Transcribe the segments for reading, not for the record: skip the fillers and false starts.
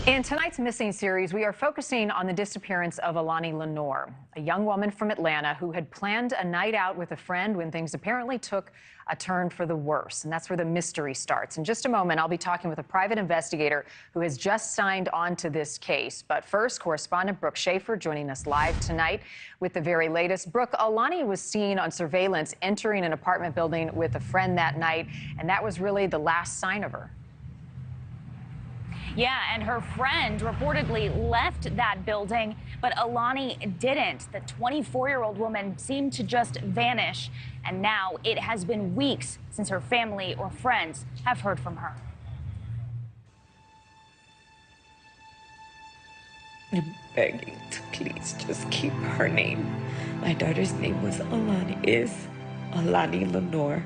In tonight's Missing series, we are focusing on the disappearance of Alani Lenore, a young woman from Atlanta who had planned a night out with a friend when things apparently took a turn for the worse. And that's where the mystery starts. In just a moment, I'll be talking with a private investigator who has just signed on to this case. But first, correspondent Brooke Schaefer joining us live tonight with the very latest. Brooke, Alani was seen on surveillance entering an apartment building with a friend that night, and that was really the last sign of her. Yeah, and her friend reportedly left that building, but Alani didn't. The 24-year-old woman seemed to just vanish, and now it has been weeks since her family or friends have heard from her. I'm begging to please just keep her name. My daughter's name was Alani Lenore.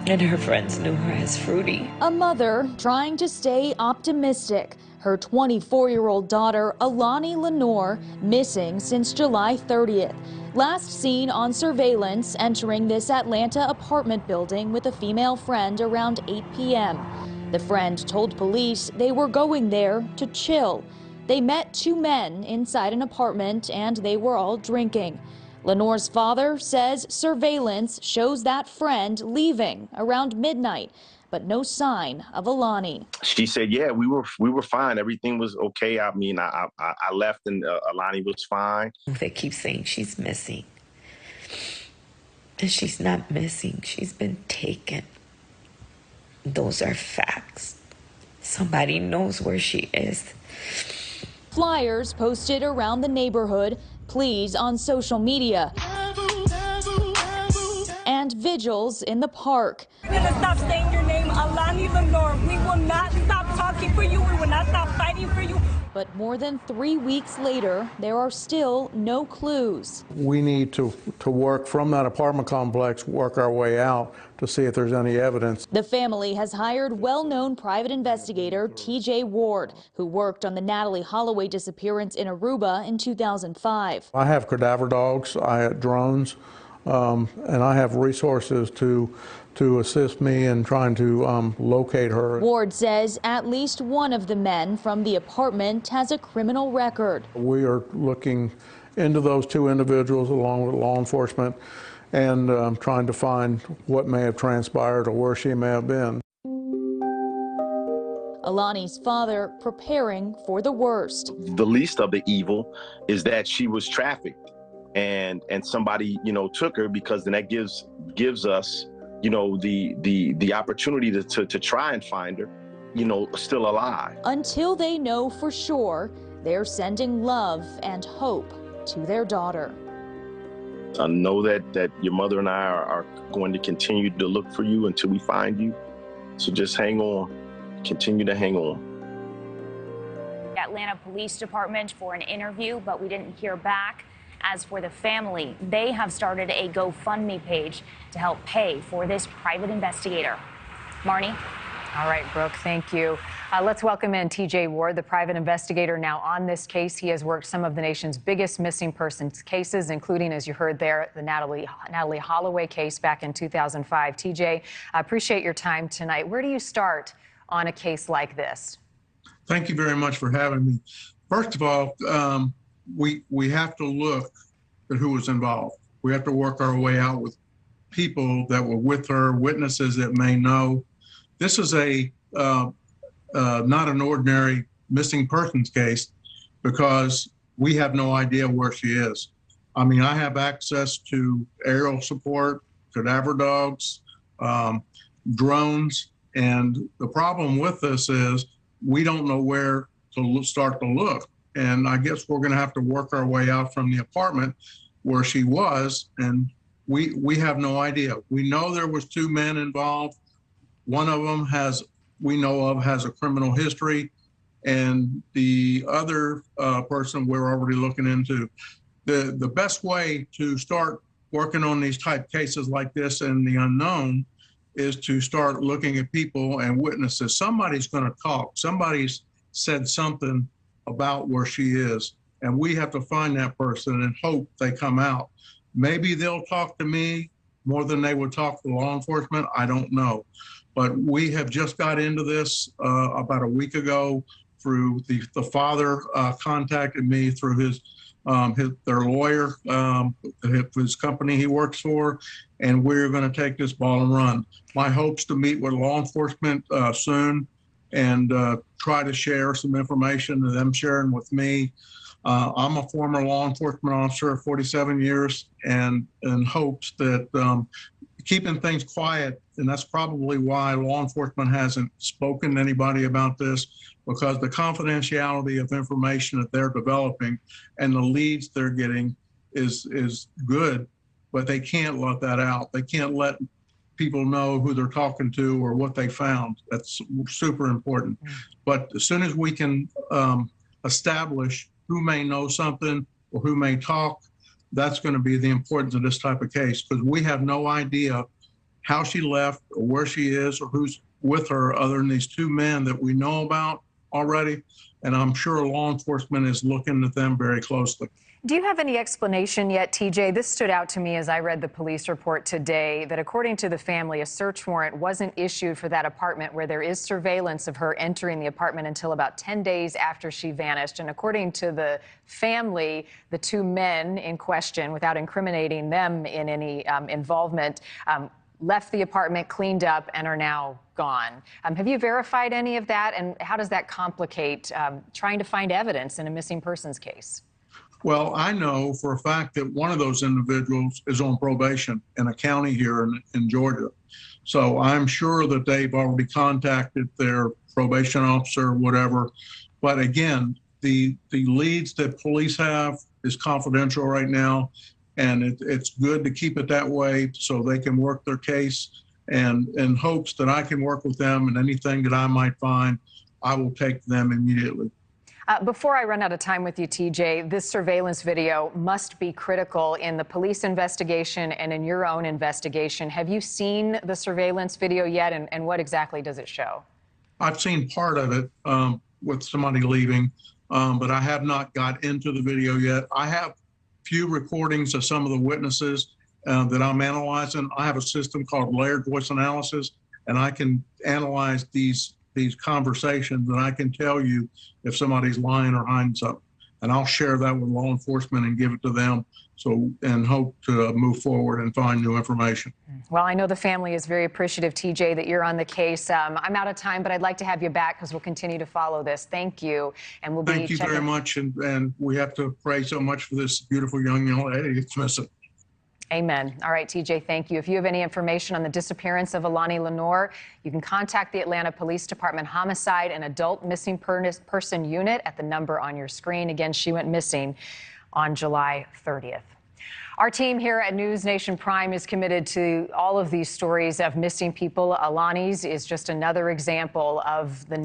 And her friends knew her as Fruity. A mother trying to stay optimistic. Her 24-year-old daughter, Alani Lenore, missing since July 30th. Last seen on surveillance entering this Atlanta apartment building with a female friend around 8 p.m. The friend told police they were going there to chill. They met two men inside an apartment and they were all drinking. Lenore's father says surveillance shows that friend leaving around midnight, but no sign of Alani. She said, yeah, we were fine. Everything was okay. I mean, I left and Alani was fine. They keep saying she's missing. And she's not missing. She's been taken. Those are facts. Somebody knows where she is. Flyers posted around the neighborhood, pleas on social media, and vigils in the park. We're going to stop saying your name, Alani Lenore. We will not stop talking for you. We will not stop fighting for you. But more than 3 weeks later, there are still no clues. We need to work from that apartment complex, work our way out to see if there's any evidence. The family has hired well-known private investigator TJ Ward, who worked on the Natalee Holloway disappearance in Aruba in 2005. I have cadaver dogs, I have drones, and I have resources to assist me in trying to locate her. Ward says at least one of the men from the apartment has a criminal record. We are looking into those two individuals along with law enforcement and trying to find what may have transpired or where she may have been. Alani's father preparing for the worst. The least of the evil is that she was trafficked and somebody, took her, because then that gives us the opportunity to try and find her, still alive. Until they know for sure, they're sending love and hope to their daughter. I know that your mother and I are going to continue to look for you until we find you. So just hang on, continue to hang on. Atlanta Police Department for an interview, but we didn't hear back. As for the family, they have started a GoFundMe page to help pay for this private investigator. Marnie? All right, Brooke, thank you. Let's welcome in TJ Ward, the private investigator now on this case. He has worked some of the nation's biggest missing persons cases, including, as you heard there, the Natalee Holloway case back in 2005. TJ, I appreciate your time tonight. Where do you start on a case like this? Thank you very much for having me. First of all, we have to look at who was involved. We have to work our way out with people that were with her, witnesses that may know. This is not an ordinary missing persons case because we have no idea where she is. I mean, I have access to aerial support, cadaver dogs, drones, and the problem with this is we don't know where to start to look. And I guess we're going to have to work our way out from the apartment where she was, and we have no idea. We know there was two men involved. One of them we know of has a criminal history, and the other person we're already looking into. The best way to start working on these type cases like this in the unknown is to start looking at people and witnesses. Somebody's going to talk. Somebody's said something about where she is, and we have to find that person and hope they come out. Maybe they'll talk to me more than they would talk to law enforcement. I don't know. But we have just got into this about a week ago through the father contacted me through their lawyer, his company he works for, and we're going to take this ball and run. My hope's to meet with law enforcement soon and try to share some information to them sharing with me. I'm a former law enforcement officer, 47 years, and hopes that keeping things quiet, and that's probably why law enforcement hasn't spoken to anybody about this, because the confidentiality of information that they're developing and the leads they're getting is good, but they can't let that out. They can't let people know who they're talking to or what they found. That's super important. But as soon as we can establish who may know something or who may talk, that's going to be the importance of this type of case, because we have no idea how she left or where she is or who's with her other than these two men that we know about already. And I'm sure law enforcement is looking at them very closely. Do you have any explanation yet, TJ? This stood out to me as I read the police report today that according to the family, a search warrant wasn't issued for that apartment where there is surveillance of her entering the apartment until about 10 days after she vanished. And according to the family, the two men in question, without incriminating them in any involvement, left the apartment, cleaned up, and are now gone. Have you verified any of that? And how does that complicate trying to find evidence in a missing persons case? Well, I know for a fact that one of those individuals is on probation in a county here in Georgia. So I'm sure that they've already contacted their probation officer, whatever. But again, the leads that police have is confidential right now. And it's good to keep it that way so they can work their case, and in hopes that I can work with them, and anything that I might find, I will take them immediately. Before I run out of time with you, TJ, this surveillance video must be critical in the police investigation and in your own investigation. Have you seen the surveillance video yet, and what exactly does it show? I've seen part of it with somebody leaving, but I have not got into the video yet. I have few recordings of some of the witnesses that I'm analyzing. I have a system called layered voice analysis, and I can analyze these conversations, and I can tell you if somebody's lying or hiding something. And I'll share that with law enforcement and give it to them, and hope to move forward and find new information. Well, I know the family is very appreciative, TJ, that you're on the case. I'm out of time, but I'd like to have you back because we'll continue to follow this. Thank you. And we'll be Thank you very much. And we have to pray so much for this beautiful young lady. It's missing. Amen. All right, TJ, thank you. If you have any information on the disappearance of Alani Lenore, you can contact the Atlanta Police Department Homicide and Adult Missing Person Unit at the number on your screen. Again, she went missing on July 30th. Our team here at News Nation Prime is committed to all of these stories of missing people. Alani's is just another example of the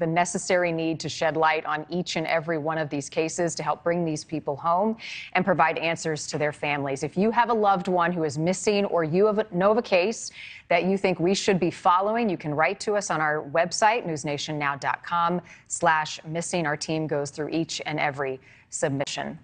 necessary need to shed light on each and every one of these cases to help bring these people home and provide answers to their families. If you have a loved one who is missing, or you know of a case that you think we should be following, you can write to us on our website, newsnationnow.com/missing. Our team goes through each and every submission.